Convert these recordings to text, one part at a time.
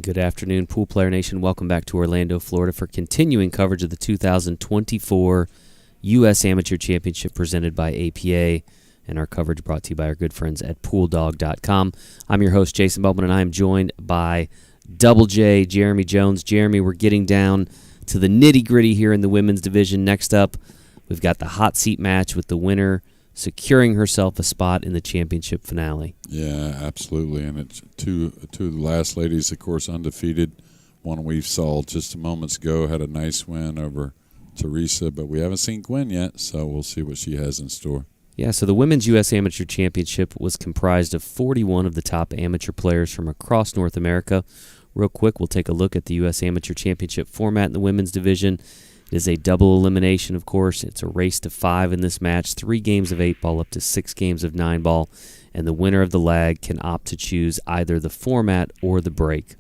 Good afternoon, Pool Player Nation. Welcome back to Orlando, Florida for continuing coverage of the 2024 U.S. Amateur Championship presented by APA, and our coverage brought to you by our good friends at PoolDog.com. I'm your host, Jason Bowman, and I am joined by Double J, Jeremy Jones. Jeremy, we're getting down to the nitty-gritty here in the women's division. Next up, we've got the hot seat match with the winner securing herself a spot in the championship finale. Yeah, absolutely. And it's two of the last ladies, of course, undefeated. One we saw just a moments ago had a nice win over Teresa, but we haven't seen Gwen yet, so we'll see what she has in store. Yeah, so the Women's U.S. Amateur Championship was comprised of 41 of the top amateur players from across North America. Real quick, we'll take a look at the U.S. Amateur Championship format in the women's division. It is a double elimination, of course. It's a race to 5 in this match, 3 games of 8-ball up to 6 games of 9-ball, and the winner of the leg can opt to choose either the format or the break.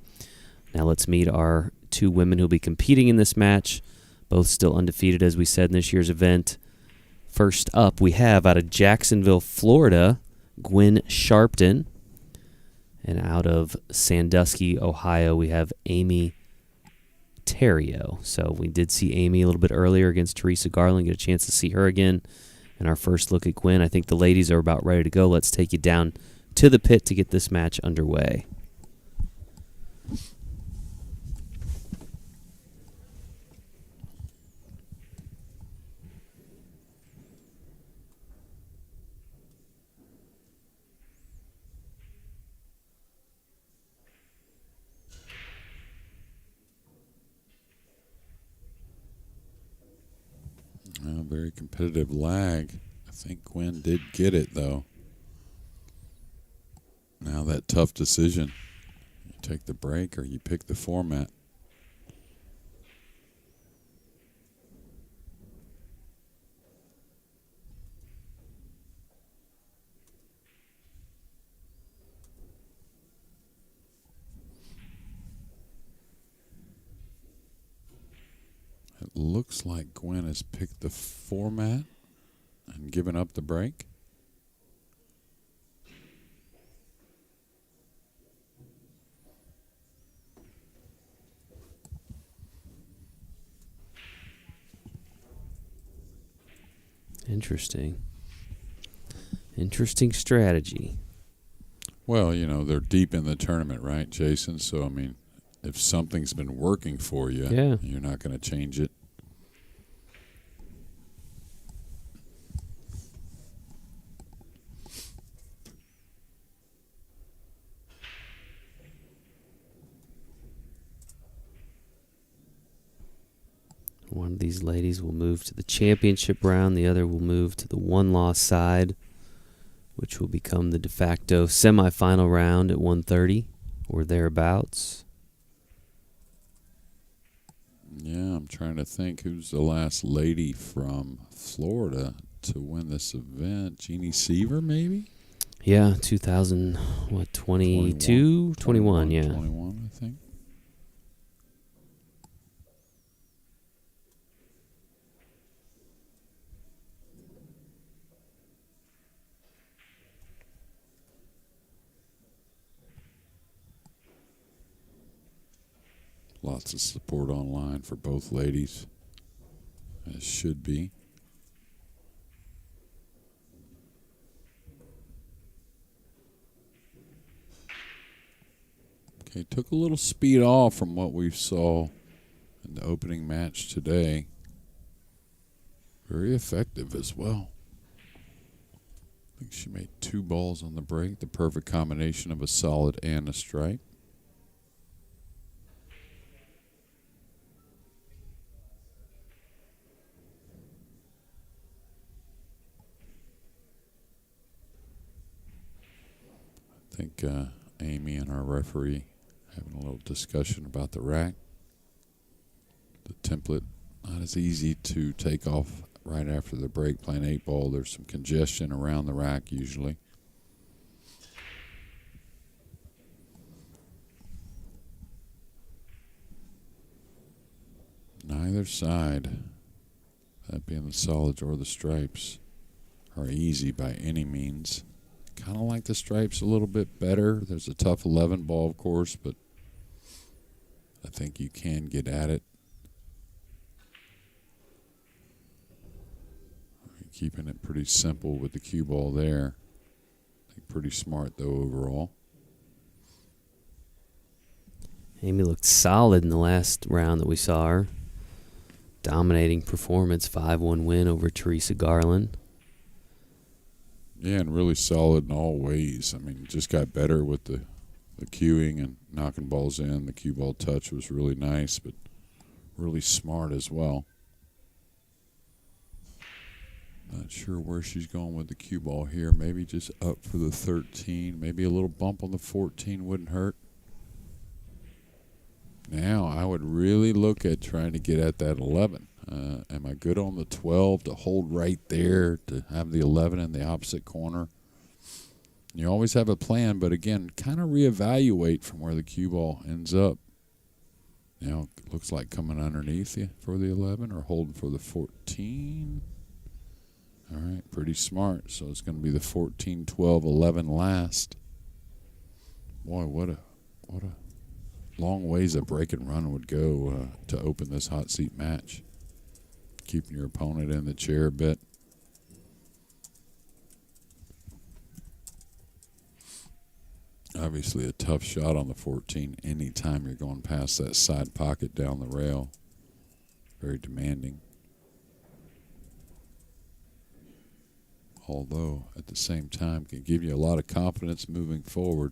Now let's meet our 2 women who will be competing in this match, both still undefeated, as we said, in this year's event. First up, we have out of Jacksonville, Florida, Gwen Sharpton. And out of Sandusky, Ohio, we have Amy Theriault. So we did see Amy a little bit earlier against Teresa Garland, get a chance to see her again. And our first look at Gwen, I think the ladies are about ready to go. Let's take you down to the pit to get this match underway. Very competitive lag. I think Gwen did get it, though. Now that tough decision. You take the break or you pick the format. It looks like Gwen has picked the format and given up the break. Interesting. Interesting strategy. Well, you know, they're deep in the tournament, right, Jason? So, I mean, if something's been working for you, you're not going to change it. One of these ladies will move to the championship round. The other will move to the one-loss side, which will become the de facto semifinal round at 1:30 or thereabouts. Yeah, I'm trying to think who's the last lady from Florida to win this event. Jeannie Seaver, maybe? Yeah, 2022? 21, yeah. 21, I think. Lots of support online for both ladies, as should be. Okay, took a little speed off from what we saw in the opening match today. Very effective as well. I think she made 2 balls on the break, the perfect combination of a solid and a stripe. I think Amy and our referee having a little discussion about the rack. The template, not as easy to take off right after the break playing 8-ball. There's some congestion around the rack usually. Neither side, that being the solids or the stripes, are easy by any means. Kind of like the stripes a little bit better. There's a tough 11 ball, of course, but I think you can get at it. Keeping it pretty simple with the cue ball there. I think pretty smart, though, overall. Amy looked solid in the last round that we saw her. Dominating performance, 5-1 win over Teresa Garland. Yeah, and really solid in all ways. I mean, just got better with the cueing and knocking balls in. The cue ball touch was really nice, but really smart as well. Not sure where she's going with the cue ball here. Maybe just up for the 13. Maybe a little bump on the 14 wouldn't hurt. Now I would really look at trying to get at that 11. Am I good on the 12 to hold right there, to have the 11 in the opposite corner? You always have a plan, but again, kind of reevaluate from where the cue ball ends up. Now it looks like coming underneath you for the 11 or holding for the 14. All right, pretty smart. So it's going to be the 14, 12, 11 last. Boy, what a long ways a break and run would go to open this hot seat match. Keeping your opponent in the chair a bit. Obviously a tough shot on the 14 anytime you're going past that side pocket down the rail. Very demanding. Although at the same time can give you a lot of confidence moving forward.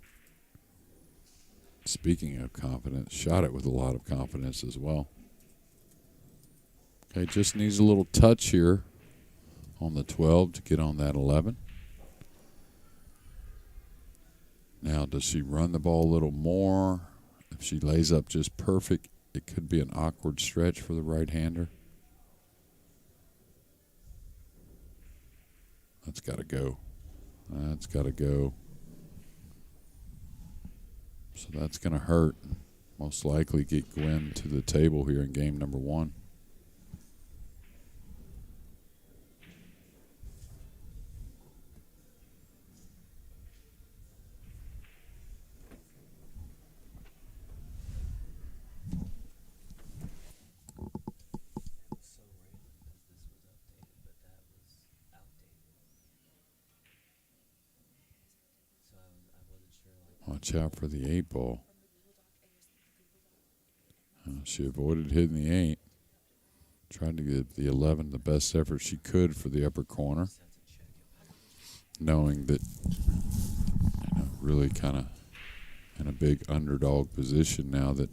Speaking of confidence, shot it with a lot of confidence as well. Okay, just needs a little touch here on the 12 to get on that 11. Now, does she run the ball a little more? If she lays up just perfect, it could be an awkward stretch for the right-hander. That's got to go. That's got to go. So that's going to hurt. Most likely get Gwen to the table here in game number 1. Watch out for the 8 ball. She avoided hitting the 8. Tried to give the 11 the best effort she could for the upper corner. Knowing that, really kind of in a big underdog position now that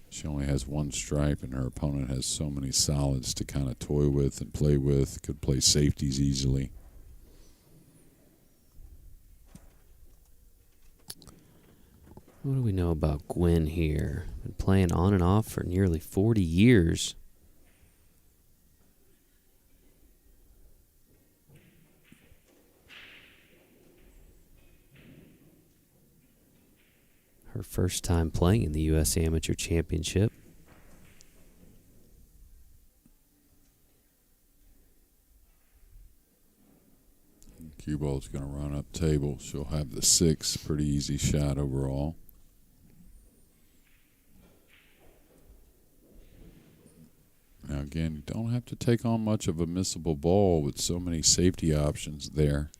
she only has 1 stripe and her opponent has so many solids to kind of toy with and play with. Could play safeties easily. What do we know about Gwen here? Been playing on and off for nearly 40 years. Her first time playing in the U.S. Amateur Championship. Cue ball's going to run up table. She'll have the 6. Pretty easy shot overall. Now again, you don't have to take on much of a missable ball with so many safety options there.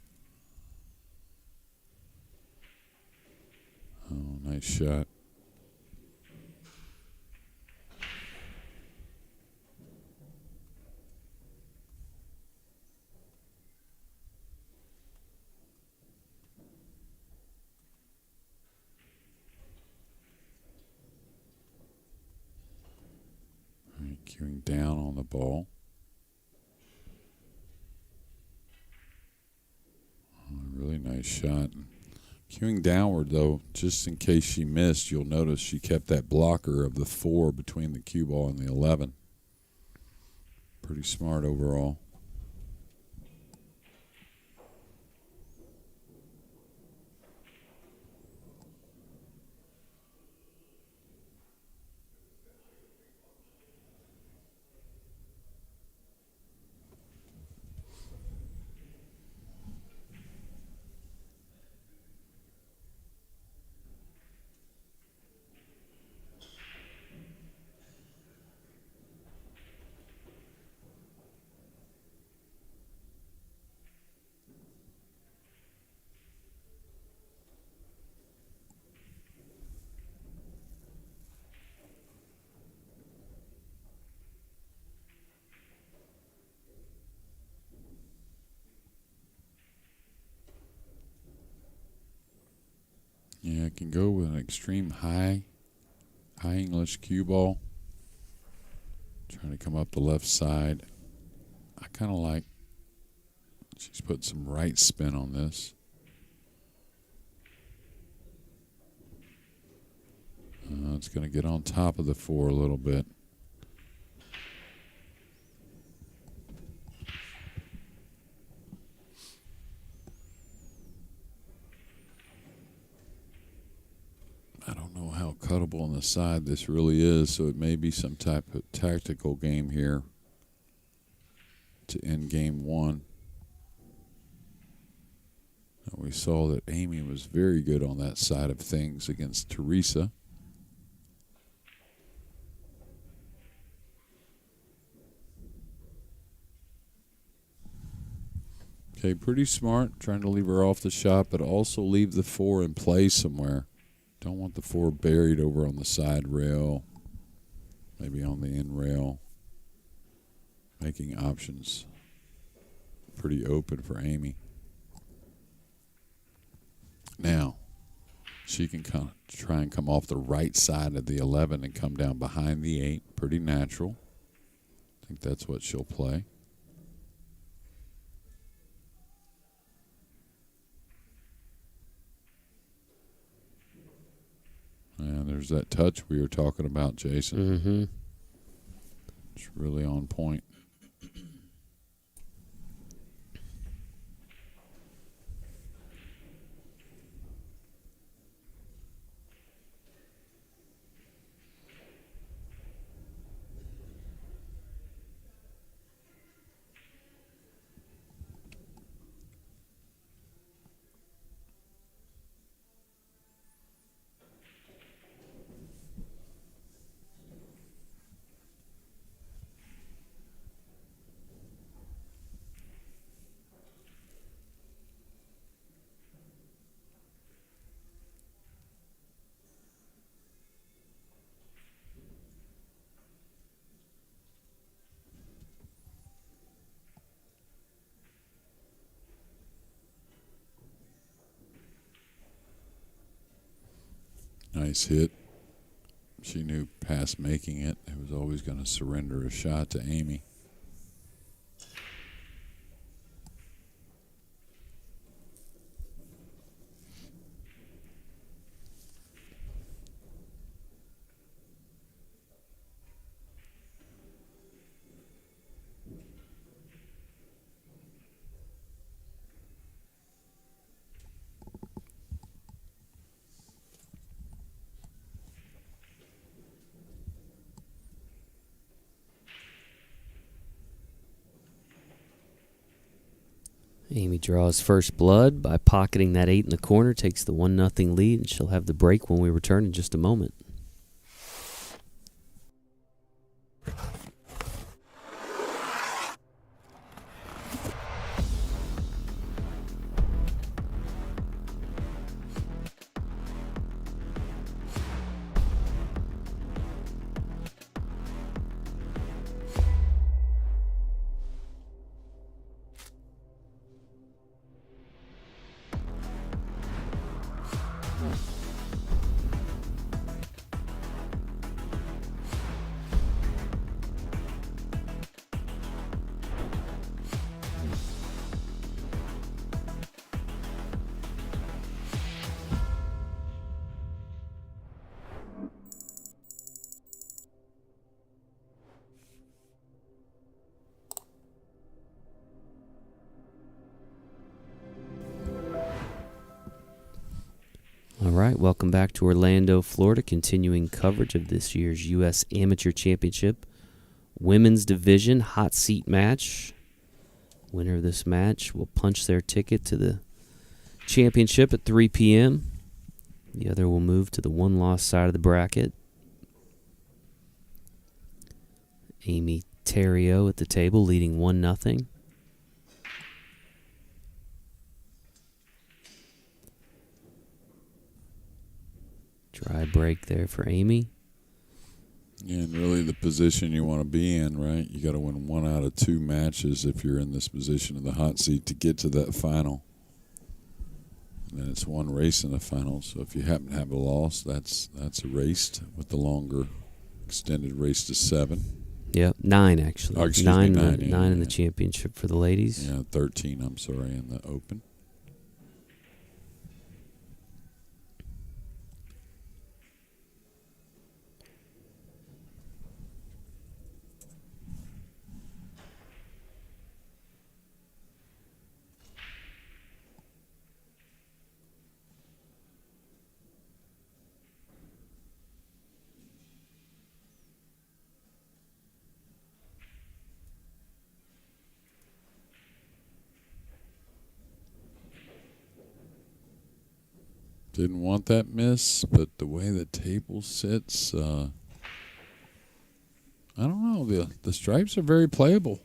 Oh, nice shot. Cueing down on the ball. Oh, really nice shot. Cueing downward, though, just in case she missed, you'll notice she kept that blocker of the 4 between the cue ball and the 11. Pretty smart overall. I can go with an extreme high English cue ball. Trying to come up the left side. I kind of like she's putting some right spin on this. It's going to get on top of the 4 a little bit. I don't know how cuttable on the side this really is, so it may be some type of tactical game here to end game 1. And we saw that Amy was very good on that side of things against Teresa. Okay, pretty smart, trying to leave her off the shot, but also leave the 4 in play somewhere. Don't want the 4 buried over on the side rail, maybe on the end rail. Making options pretty open for Amy. Now, she can try and come off the right side of the 11 and come down behind the 8. Pretty natural. I think that's what she'll play. And there's that touch we were talking about, Jason. Mm-hmm. It's really on point. Nice hit. She knew past making it was always going to surrender a shot to Amy. Amy draws first blood by pocketing that 8 in the corner, takes the 1-0 lead, and she'll have the break when we return in just a moment. All right, welcome back to Orlando, Florida, continuing coverage of this year's U.S. Amateur Championship Women's Division hot seat match. Winner of this match will punch their ticket to the championship at 3 p.m. The other will move to the one-loss side of the bracket. Amy Theriault at the table, leading 1-0. Dry break there for Amy. Yeah, and really the position you want to be in, right? You got to win 1 out of 2 matches if you're in this position in the hot seat to get to that final. And then it's one race in the final. So if you happen to have a loss, that's erased with the longer extended race to 7. Yep, 9 actually. Oh, excuse nine, me, 9. Nine in the championship for the ladies. Yeah, 13, I'm sorry, in the Open. Didn't want that miss, but the way the table sits, I don't know. The stripes are very playable.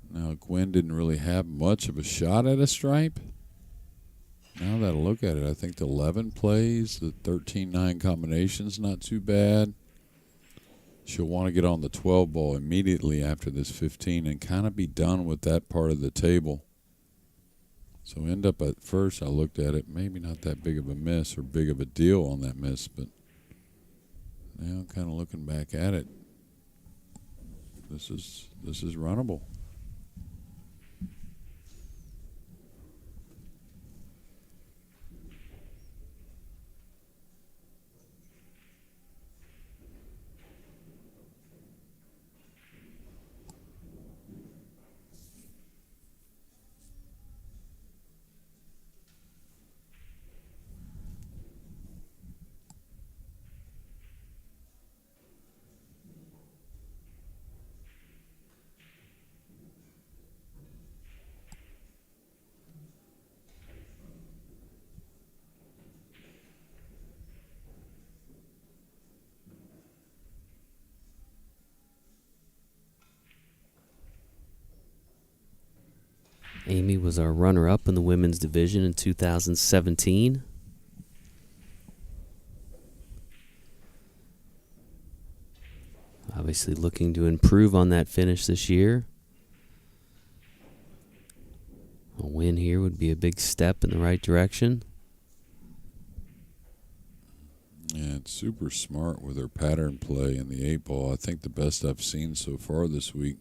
Now, Gwen didn't really have much of a shot at a stripe. Now that I look at it, I think the 11 plays, the 13-9 combination's not too bad. She'll want to get on the 12 ball immediately after this 15 and kind of be done with that part of the table. So end up at first, I looked at it, maybe not that big of a miss or big of a deal on that miss, but now kind of looking back at it, this is runnable. Amy was our runner-up in the women's division in 2017. Obviously looking to improve on that finish this year. A win here would be a big step in the right direction. Yeah, it's super smart with her pattern play in the 8-ball. I think the best I've seen so far this week.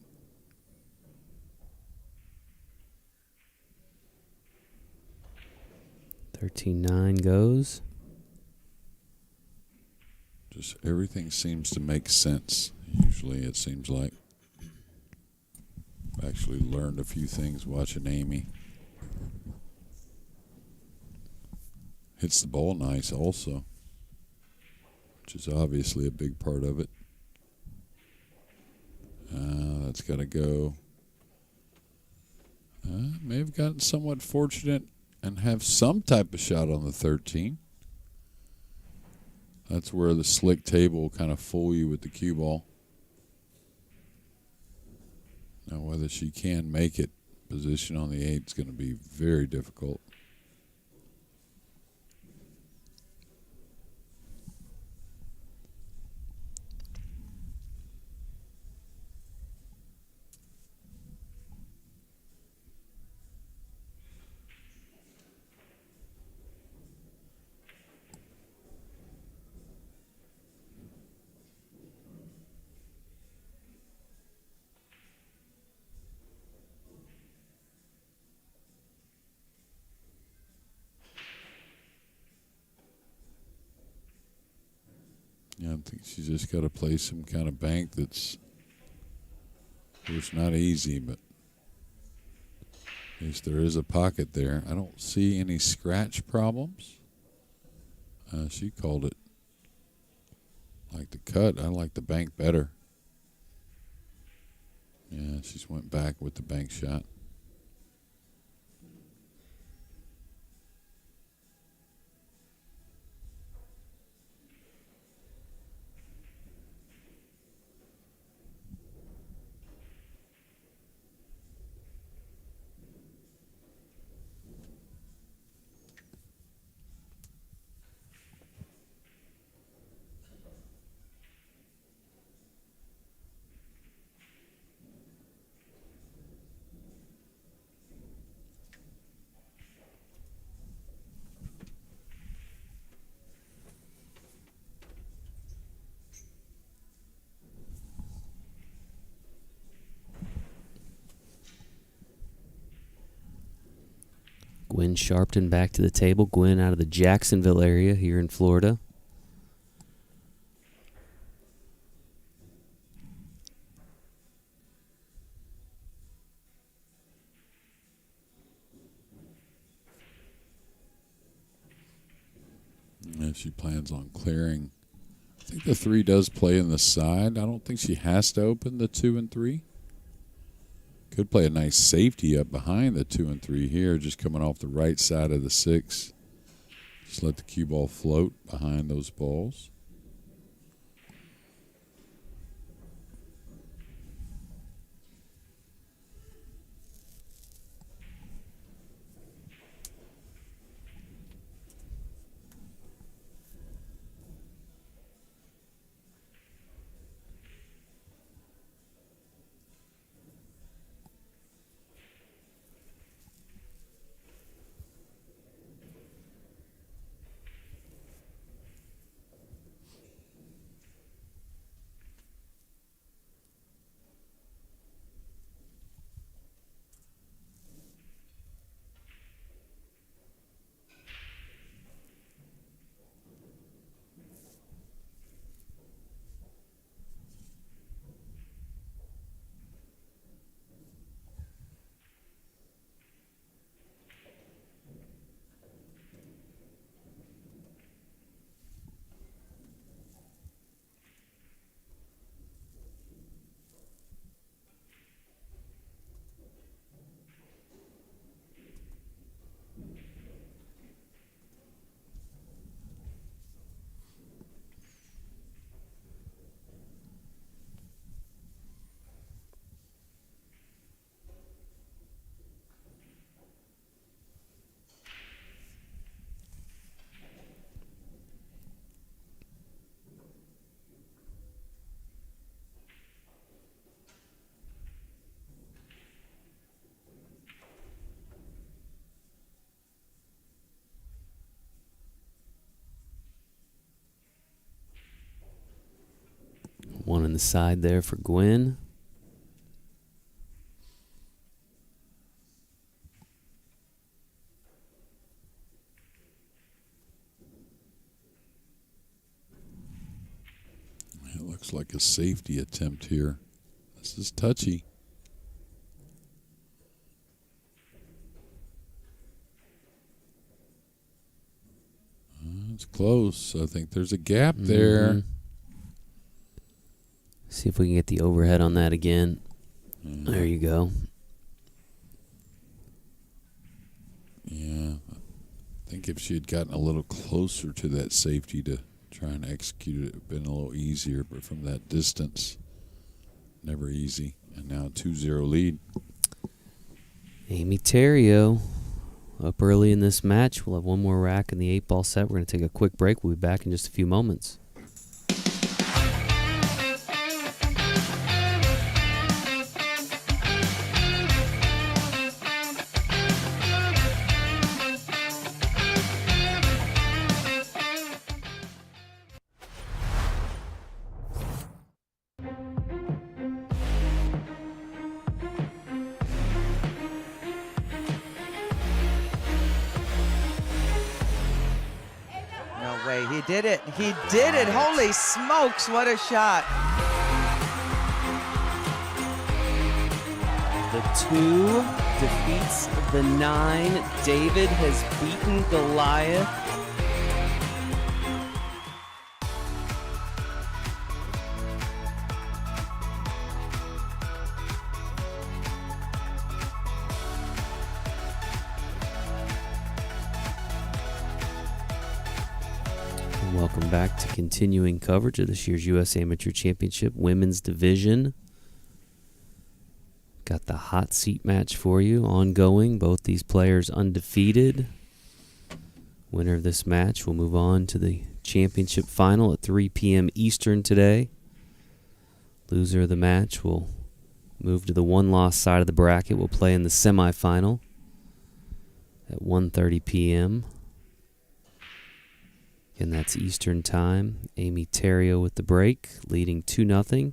$13.9 goes. Just everything seems to make sense. Usually it seems like. I've actually learned a few things watching Amy. Hits the ball nice also, which is obviously a big part of it. That's got to go. May have gotten somewhat fortunate and have some type of shot on the 13. That's where the slick table will kind of fool you with the cue ball. Now, whether she can make it, position on the 8 is going to be very difficult. Yeah, I think she's just got to play some kind of bank that's, of course, not easy, but at least there is a pocket there. I don't see any scratch problems. She called it like the cut. I like the bank better. Yeah, she's went back with the bank shot. Gwen Sharpton back to the table. Gwen out of the Jacksonville area here in Florida. And she plans on clearing. I think the 3 does play in the side. I don't think she has to open the 2 and 3. Could play a nice safety up behind the 2 and 3 here, just coming off the right side of the 6. Just let the cue ball float behind those balls. One on the side there for Gwen. It looks like a safety attempt here. This is touchy. It's close. I think there's a gap there. See if we can get the overhead on that again. There you go. Yeah. I think if she had gotten a little closer to that safety to try and execute it, it would have been a little easier. But from that distance, never easy. And now a 2-0 lead. Amy Theriault up early in this match. We'll have one more rack in the 8-ball set. We're going to take a quick break. We'll be back in just a few moments. He did it. He did it. Holy smokes, what a shot. The 2 defeats the 9. David has beaten Goliath. Welcome back to continuing coverage of this year's U.S. Amateur Championship Women's Division. Got the hot seat match for you ongoing. Both these players undefeated. Winner of this match will move on to the championship final at 3 p.m. Eastern today. Loser of the match will move to the one-loss side of the bracket. Will play in the semifinal at 1:30 p.m. And that's Eastern time. Amy Theriault with the break, leading 2-0.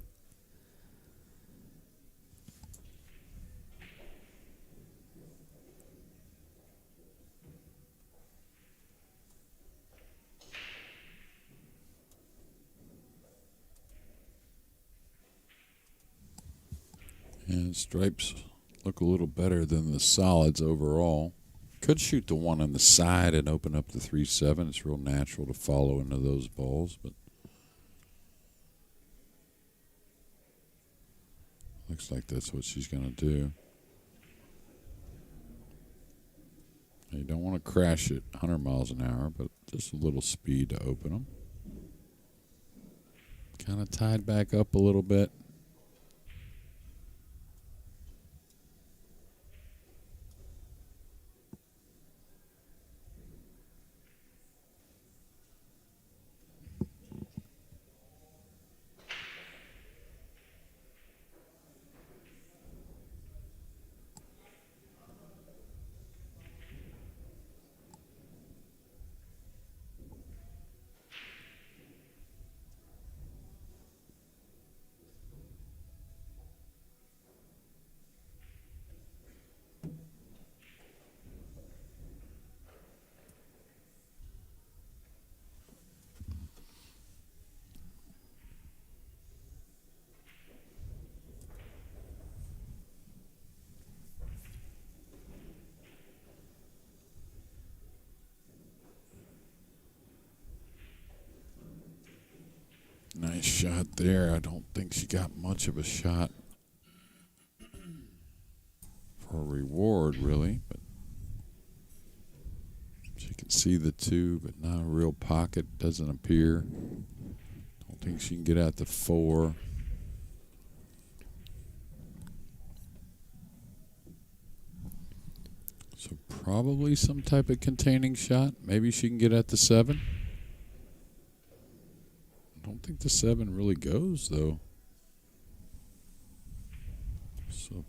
And stripes look a little better than the solids overall. Could shoot the one on the side and open up the 3-7. It's real natural to follow into those balls, but looks like that's what she's going to do. You don't want to crash it 100 miles an hour, but just a little speed to open them. Kind of tied back up a little bit. Nice shot there. I don't think she got much of a shot for a reward, really. But she can see the 2, but not a real pocket. Doesn't appear. Don't think she can get out the 4. So probably some type of containing shot. Maybe she can get at the 7. I don't think the 7 really goes, though. So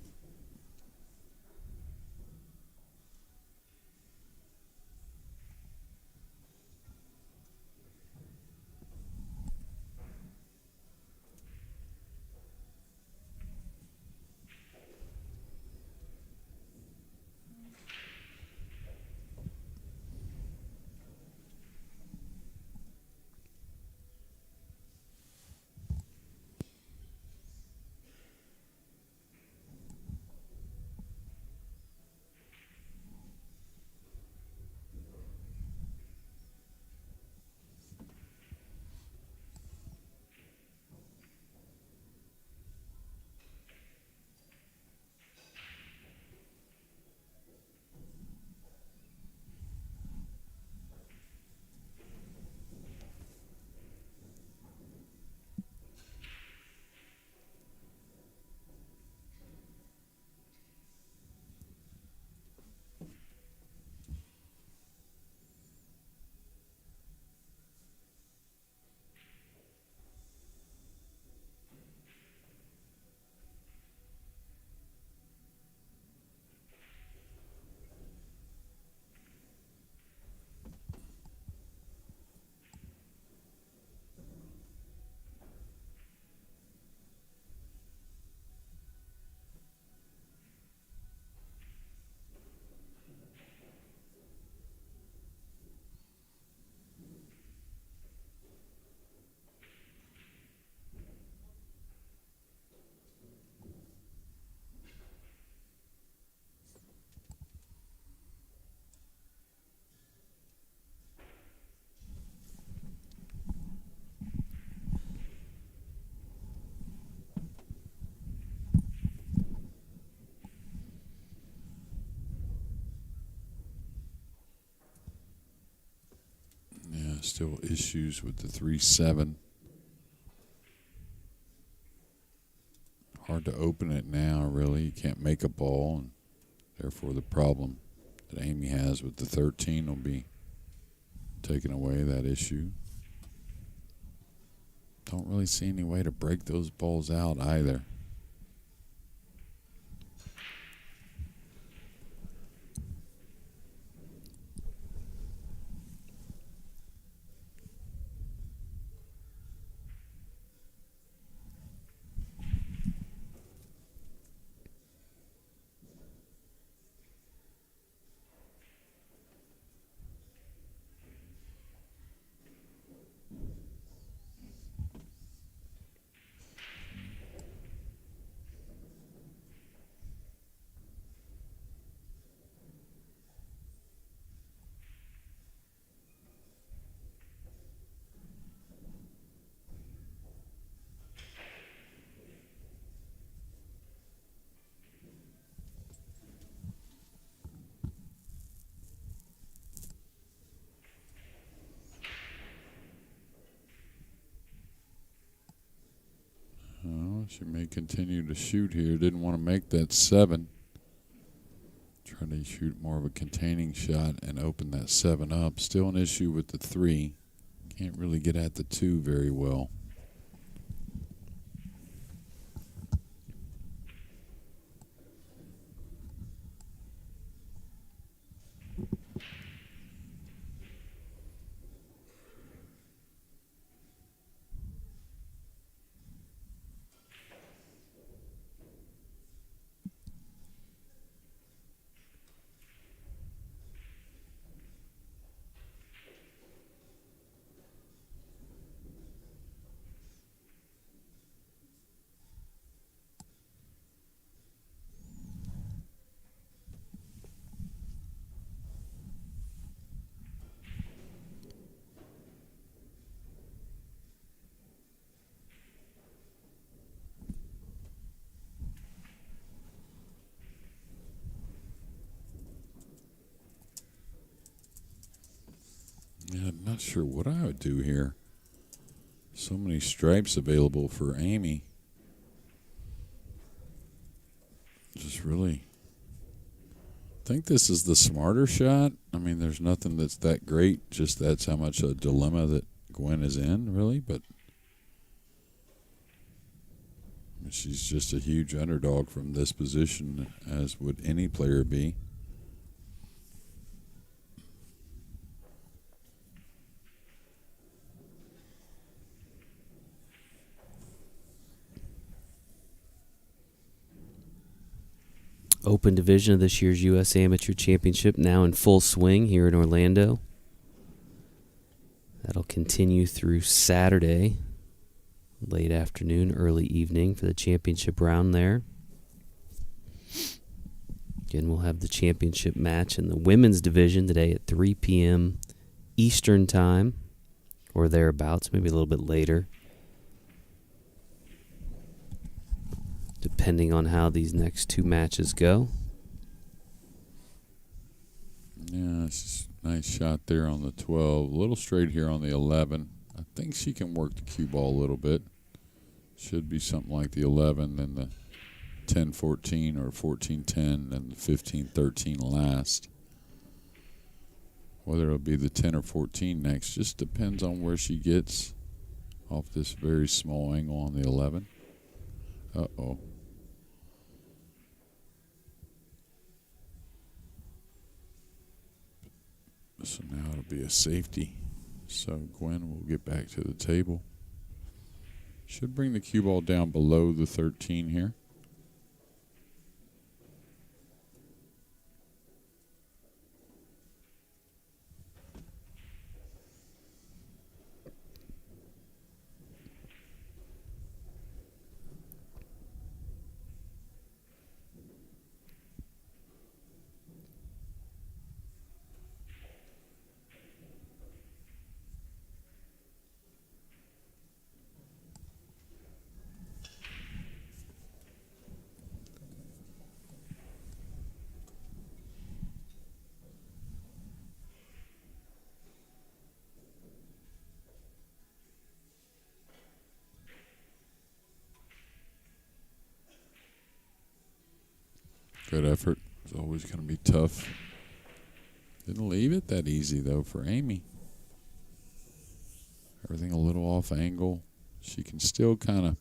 still issues with the 3-7. Hard to open it now, really. You can't make a ball, and therefore the problem that Amy has with the 13 will be taking away that issue. Don't really see any way to break those balls out either. She may continue to shoot here. Didn't want to make that 7. Try to shoot more of a containing shot and open that 7 up. Still an issue with the 3. Can't really get at the 2 very well. Yeah, I'm not sure what I would do here. So many stripes available for Amy. Just really think this is the smarter shot. I mean, there's nothing that's that great. Just that's how much a dilemma that Gwen is in, really. But I mean, she's just a huge underdog from this position, as would any player be. Open division of this year's U.S. Amateur Championship now in full swing here in Orlando. That'll continue through Saturday, late afternoon, early evening for the championship round there. Again, we'll have the championship match in the women's division today at 3 p.m. Eastern Time, or thereabouts, maybe a little bit later, depending on how these next 2 matches go. Yeah, it's just a nice shot there on the 12. A little straight here on the 11. I think she can work the cue ball a little bit. Should be something like the 11, then the 10-14 or 14-10, and the 15-13 last. Whether it'll be the 10 or 14 next just depends on where she gets off this very small angle on the 11. Uh-oh. So now it'll be a safety. So Gwen will get back to the table. Should bring the cue ball down below the 13 here. Good effort. It's always going to be tough. Didn't leave it that easy, though, for Amy. Everything a little off angle. She can still kind of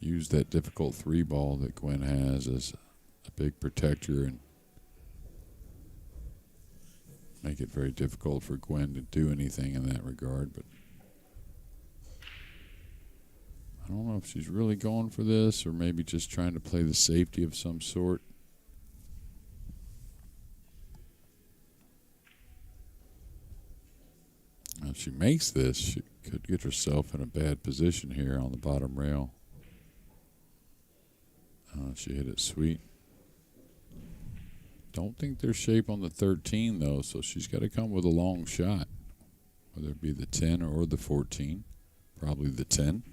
use that difficult 3 ball that Gwen has as a big protector and make it very difficult for Gwen to do anything in that regard. But I don't know if she's really going for this or maybe just trying to play the safety of some sort. Now, if she makes this, she could get herself in a bad position here on the bottom rail. She hit it sweet. Don't think there's shape on the 13, though, so she's got to come with a long shot, whether it be the 10 or the 14. Probably the 10.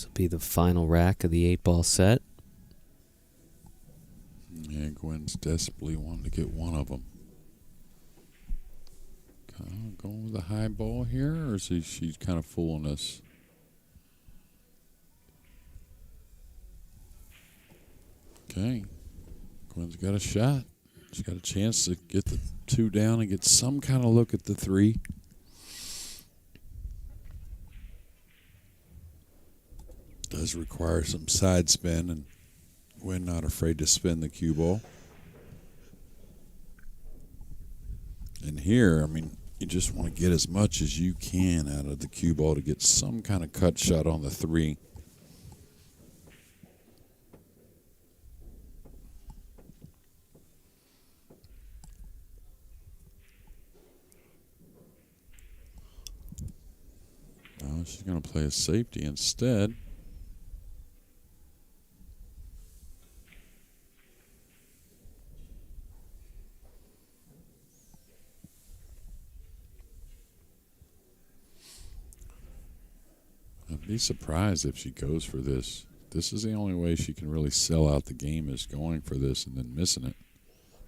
This will be the final rack of the 8-ball set. Yeah, Gwen's desperately wanting to get one of them. Going with the high ball here, or is she kind of fooling us? Okay. Gwen's got a shot. She's got a chance to get the 2 down and get some kind of look at the 3. Does require some side spin, and Gwen not afraid to spin the cue ball. And here, I mean, you just want to get as much as you can out of the cue ball to get some kind of cut shot on the 3. Well, she's going to play a safety instead. I'd be surprised if she goes for this. This is the only way she can really sell out the game, is going for this and then missing it.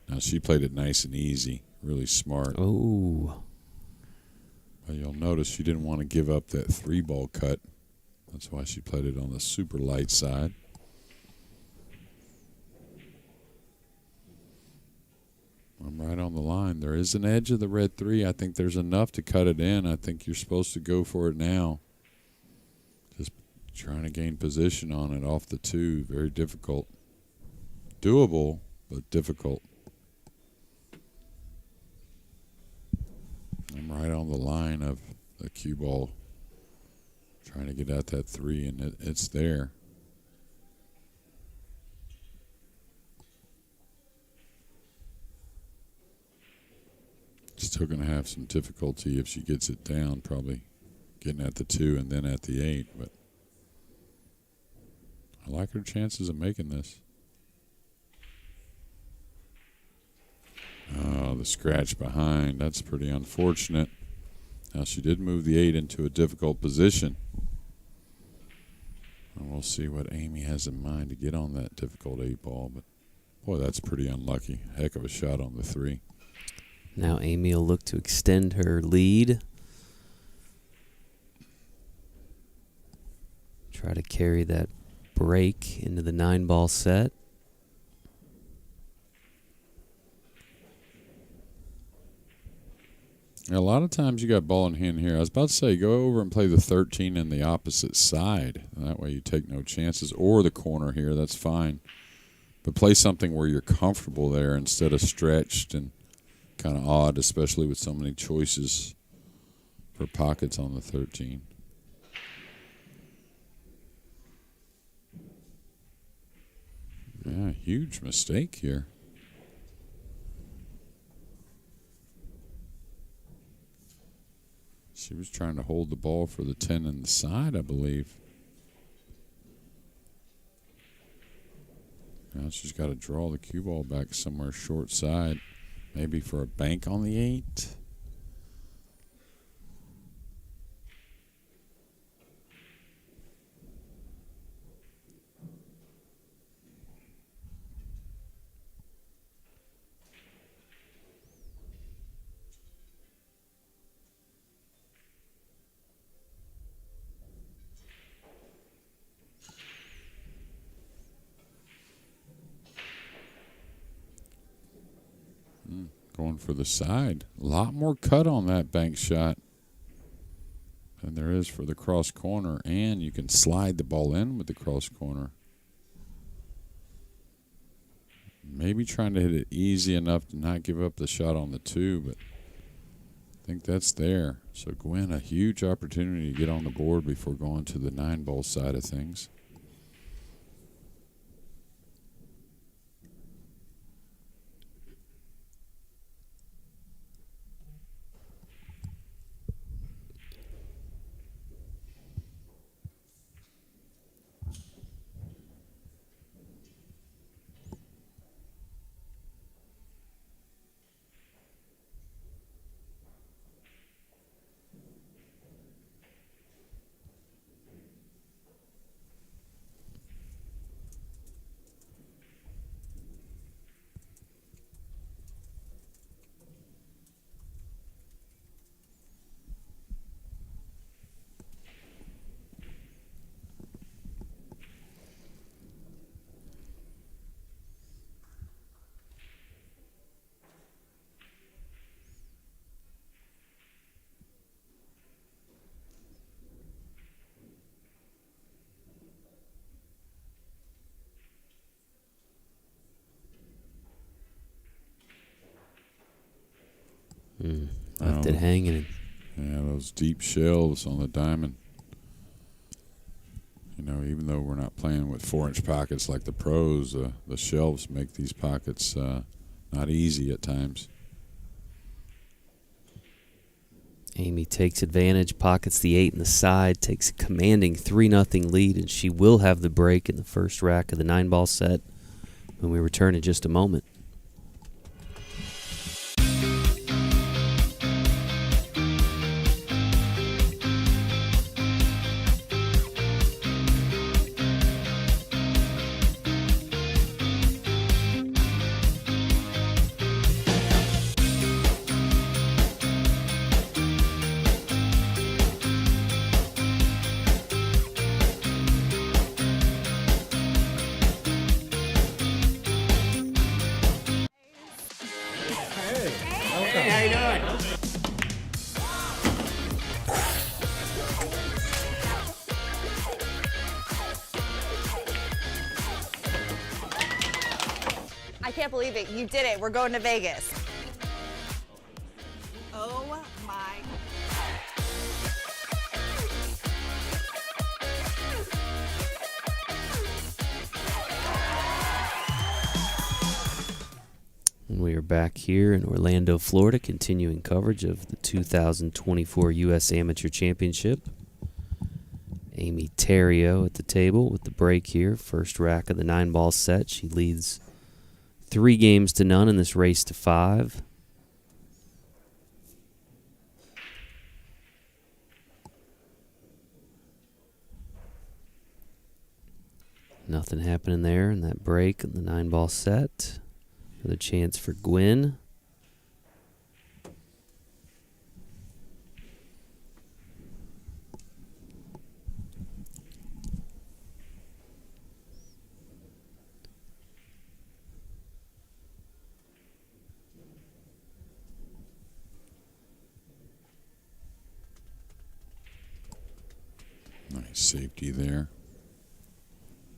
Now, she played it nice and easy, really smart. Oh. But you'll notice she didn't want to give up that 3-ball cut. That's why she played it on the super light side. I'm right on the line. There is an edge of the red 3. I think there's enough to cut it in. I think you're supposed to go for it now. Just trying to gain position on it off the 2. Very difficult. Doable, but difficult. I'm right on the line of the cue ball, trying to get at that 3, and it's there. Still going to have some difficulty if she gets it down, probably getting at the 2 and then at the 8, but I like her chances of making this. Oh, the scratch behind. That's pretty unfortunate. Now, she did move the 8 into a difficult position. And we'll see what Amy has in mind to get on that difficult 8-ball. But, boy, that's pretty unlucky. Heck of a shot on the 3. Now Amy will look to extend her lead. Try to carry that break into the 9-ball set. A lot of times you got ball in hand here. I was about to say, go over and play the 13 in the opposite side. That way you take no chances. Or the corner here, that's fine. But play something where you're comfortable there instead of stretched and kind of odd, especially with so many choices for pockets on the 13. Yeah, huge mistake here. She was trying to hold the ball for the 10 in the side, I believe. Now she's got to draw the cue ball back somewhere short side, maybe for a bank on the 8. Going for the side. A lot more cut on that bank shot than there is for the cross corner, and you can slide the ball in with the cross corner. Maybe trying to hit it easy enough to not give up the shot on the 2, but I think that's there. So Gwen, a huge opportunity to get on the board before going to the 9-ball side of things. Left it hanging. Yeah, those deep shelves on the diamond. You know, even though we're not playing with 4-inch pockets like the pros, the shelves make these pockets not easy at times. Amy takes advantage, pockets the 8 in the side, takes a commanding 3-0 lead, and she will have the break in the first rack of the 9-ball set when we return in just a moment. I can't believe it. You did it. We're going to Vegas. Oh my. And we are back here in Orlando, Florida, continuing coverage of the 2024 U.S. Amateur Championship. Amy Theriault at the table with the break here. First rack of the 9-ball set. She leads 3-0 in this race to 5. Nothing happening there in that break in the 9-ball set. Another chance for Gwen. Nice safety there.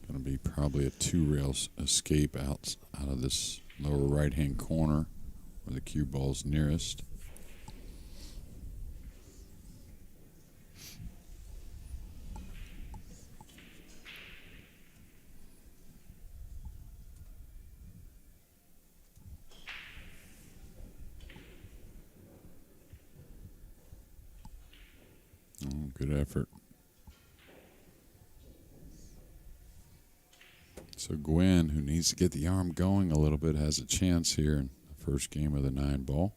Going to be probably a 2-rail escape out of this lower right-hand corner where the cue ball's nearest. Oh, good effort. So Gwen, who needs to get the arm going a little bit, has a chance here in the first game of the 9-ball.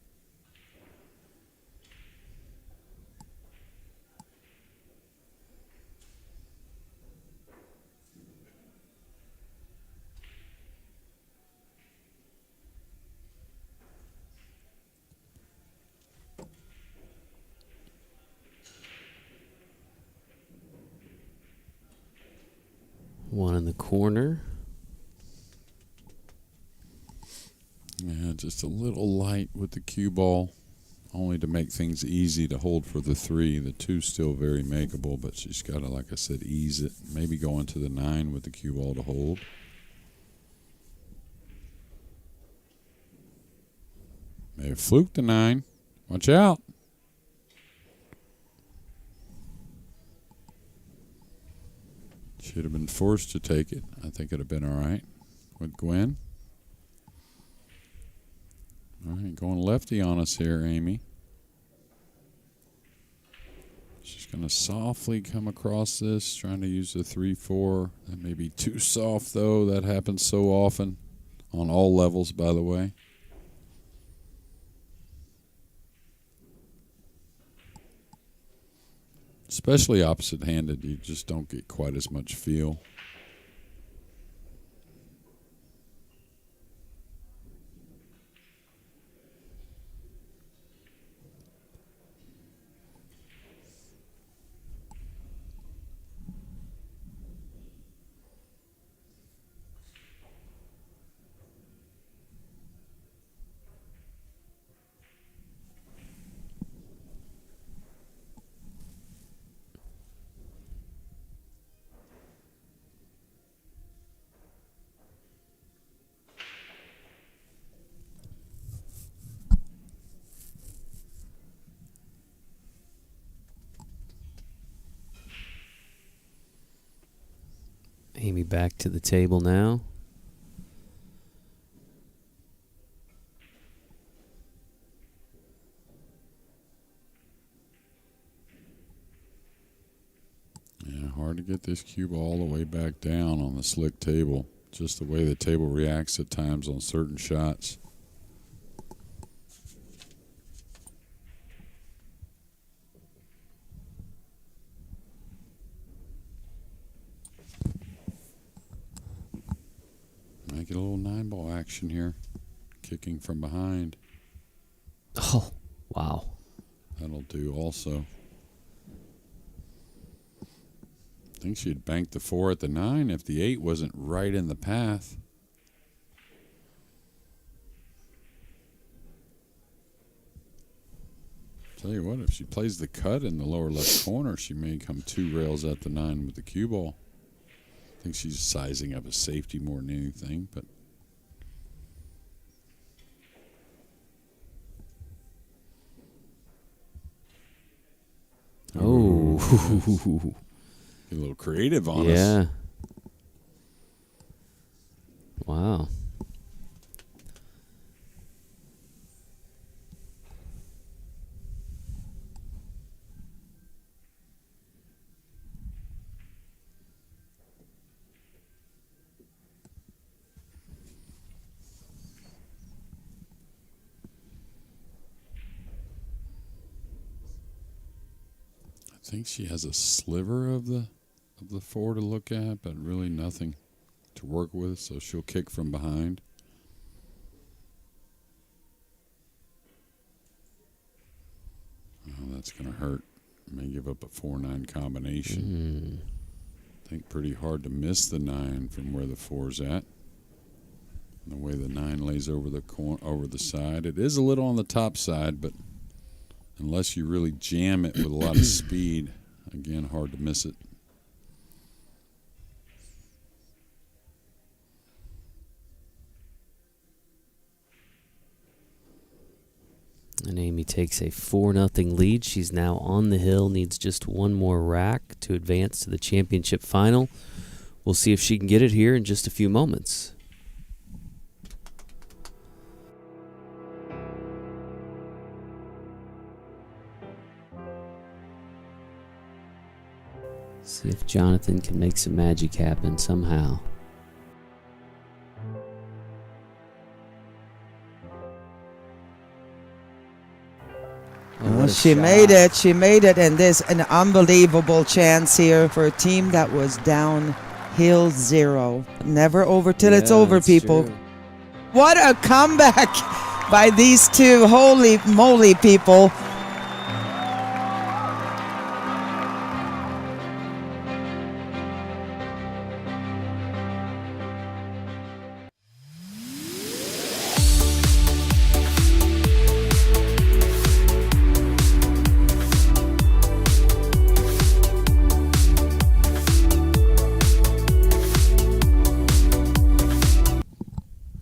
One in the corner. Yeah, just a little light with the cue ball, only to make things easy to hold for the 3. The 2's still very makeable, but she's got to, like I said, ease it. Maybe go into the 9 with the cue ball to hold. May have fluked the 9. Watch out. Should have been forced to take it. I think it'd have been all right with Gwen. All right, going lefty on us here, Amy. She's going to softly come across this, trying to use the 3-4. That may be too soft, though. That happens so often on all levels, by the way. Especially opposite-handed, you just don't get quite as much feel. back to the table now. Yeah, hard to get this cue ball all the way back down on the slick table. Just the way the table reacts at times on certain shots. Make it a little 9-ball action here. Kicking from behind. Oh, wow. That'll do also. I think she'd banked the 4 at the 9 if the 8 wasn't right in the path. Tell you what, if she plays the cut in the lower left corner, she may come 2 rails at the 9 with the cue ball. I think she's sizing up a safety more than anything, but Oh. get a little creative on us. Yeah. Wow. I think she has a sliver of the 4 to look at, but really nothing to work with, so she'll kick from behind. Oh, that's going to hurt. May give up a 4-9 combination. I think pretty hard to miss the 9 from where the 4's at. And the way the 9 lays over the side. It is a little on the top side, but unless you really jam it with a lot of speed, again, hard to miss it. And Amy takes a 4-0 lead. She's now on the hill, needs just one more rack to advance to the championship final. We'll see if she can get it here in just a few moments. See if Jonathan can make some magic happen somehow. Oh, she made it. She made it. And there's an unbelievable chance here for a team that was downhill 0. Never over till it's over, people. True. What a comeback by these two. Holy moly, people.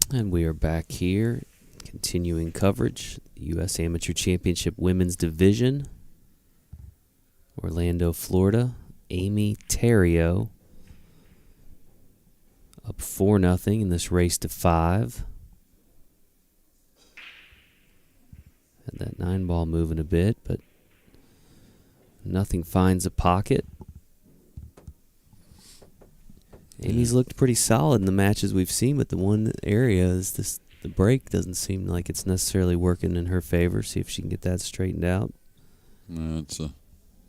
And we are back here, continuing coverage. The U.S. Amateur Championship Women's Division. Orlando, Florida. Amy Theriault up 4-0 in this race to 5. Had that 9-ball moving a bit, but nothing finds a pocket. Amy's looked pretty solid in the matches we've seen, but the one area is the break doesn't seem like it's necessarily working in her favor. See if she can get that straightened out. No, it's a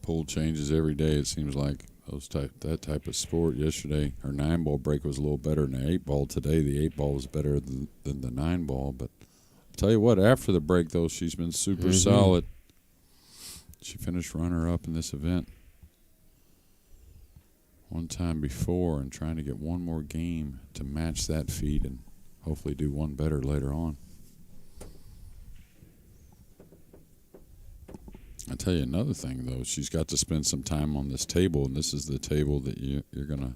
pull changes every day. It seems like that type of sport. Yesterday, her 9-ball break was a little better than the 8-ball. Today, the 8-ball was better than the 9-ball. But I'll tell you what, after the break, though, she's been super solid. She finished runner-up in this event one time before, and trying to get one more game to match that feat and hopefully do one better later on. I'll tell you another thing, though. She's got to spend some time on this table, and this is the table that you're going to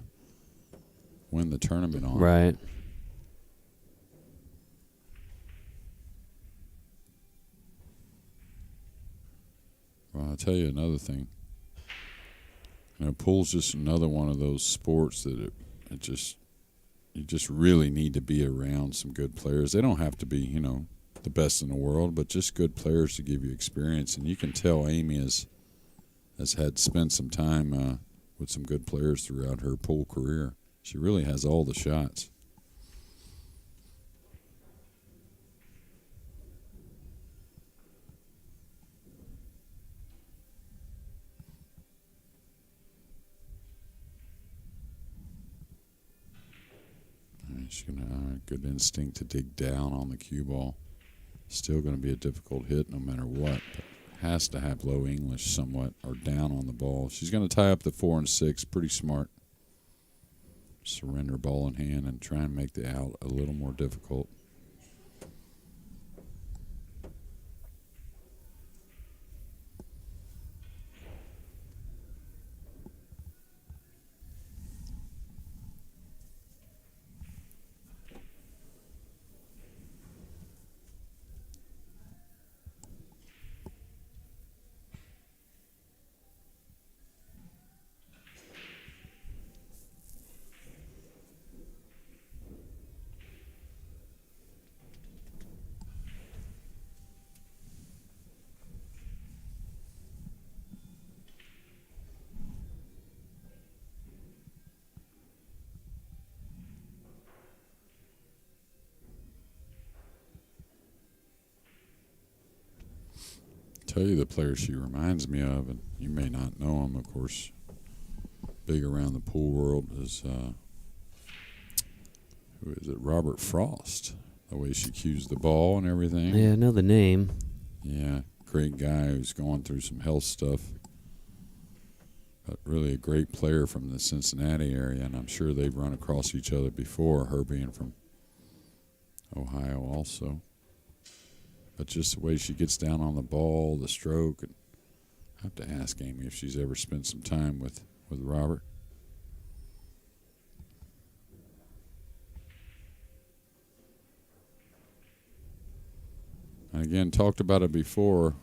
win the tournament on. Right. Well, I'll tell you another thing. You know, pool's just another one of those sports that you just really need to be around some good players. They don't have to be, the best in the world, but just good players to give you experience. And you can tell Amy has spent some time with some good players throughout her pool career. She really has all the shots. She's going to good instinct to dig down on the cue ball. Still going to be a difficult hit no matter what, but has to have low English somewhat or down on the ball. She's going to tie up the 4 and 6. Pretty smart. Surrender ball in hand and try and make the out a little more difficult. Tell you the player she reminds me of, and you may not know him, of course. Big around the pool world is who is it? Robert Frost. The way she cues the ball and everything. Yeah, I know the name. Yeah, great guy who's going through some health stuff. But really a great player from the Cincinnati area, and I'm sure they've run across each other before, her being from Ohio also. But just the way she gets down on the ball, the stroke, and I have to ask Amy if she's ever spent some time with Robert. And again, talked about it before.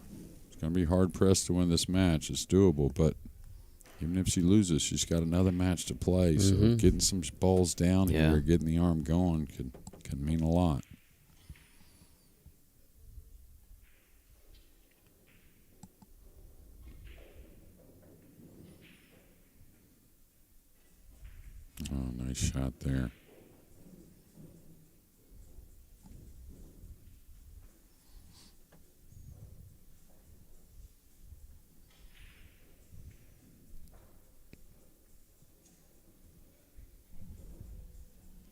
It's going to be hard-pressed to win this match. It's doable, but even if she loses, she's got another match to play. So getting some balls down here, getting the arm going can mean a lot. Oh, nice shot there.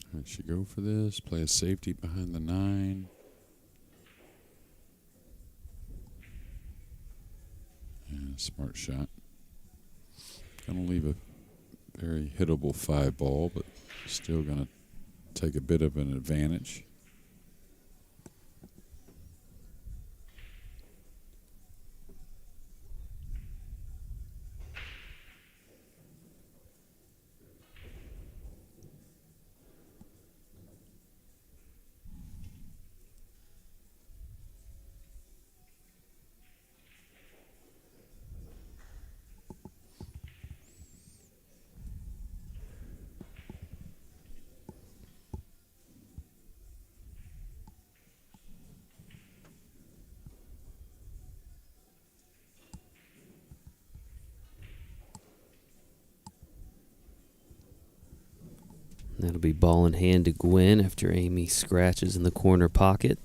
All right, she go for this. Play a safety behind the 9. Yeah, smart shot. Gonna leave a very hittable 5 ball, but still going to take a bit of an advantage. That'll be ball in hand to Gwen after Amy scratches in the corner pocket.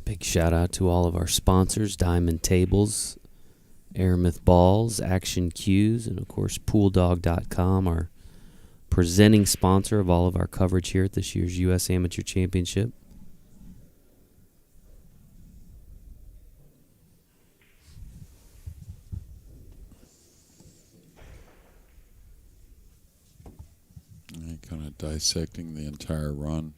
Big shout out to all of our sponsors, Diamond Tables, Aramith Balls, Action Cues, and of course PoolDog.com, our presenting sponsor of all of our coverage here at this year's U.S. Amateur Championship. Kind of dissecting the entire run,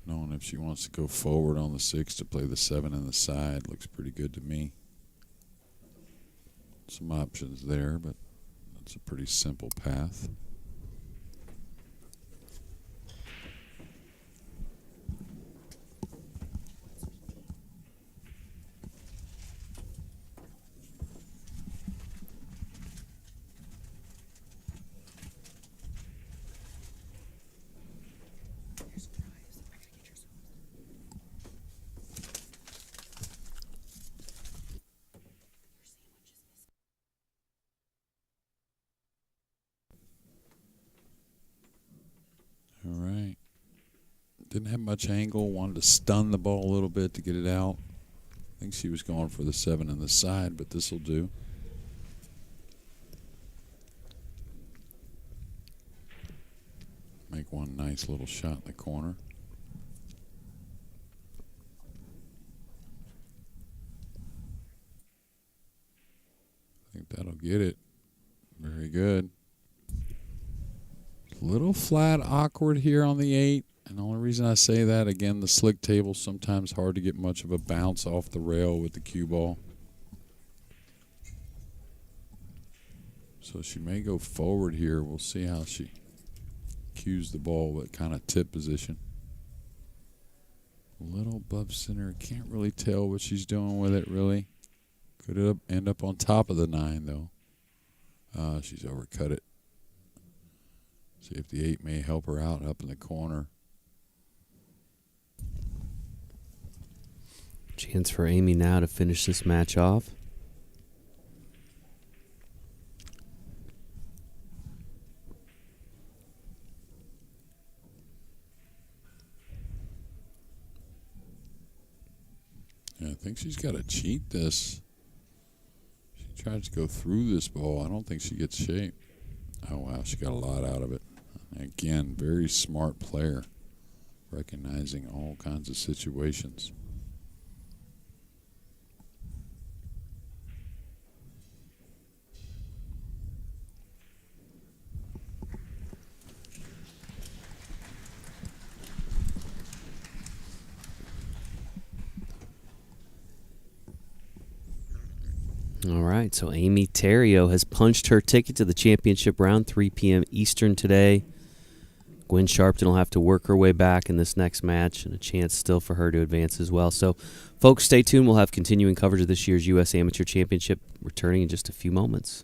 knowing if she wants to go forward on the 6 to play the 7 in the side. Looks pretty good to me. Some options there, but it's a pretty simple path. Didn't have much angle. Wanted to stun the ball a little bit to get it out. I think she was going for the 7 on the side, but this will do. Make one nice little shot in the corner. I think that'll get it. Very good. A little flat, awkward here on the 8. And the only reason I say that, again, the slick table, sometimes hard to get much of a bounce off the rail with the cue ball. So she may go forward here. We'll see how she cues the ball with kind of tip position. A little above center. Can't really tell what she's doing with it, really. Could end up on top of the 9, though. She's overcut it. See if the 8 may help her out up in the corner. Chance for Amy now to finish this match off. Yeah, I think she's got to cheat this. She tries to go through this ball. I don't think she gets shape. Oh, wow, she got a lot out of it. Again, very smart player, recognizing all kinds of situations. All right, so Amy Theriault has punched her ticket to the championship round, 3 p.m. Eastern today. Gwen Sharpton will have to work her way back in this next match, and a chance still for her to advance as well. So, folks, stay tuned. We'll have continuing coverage of this year's U.S. Amateur Championship returning in just a few moments.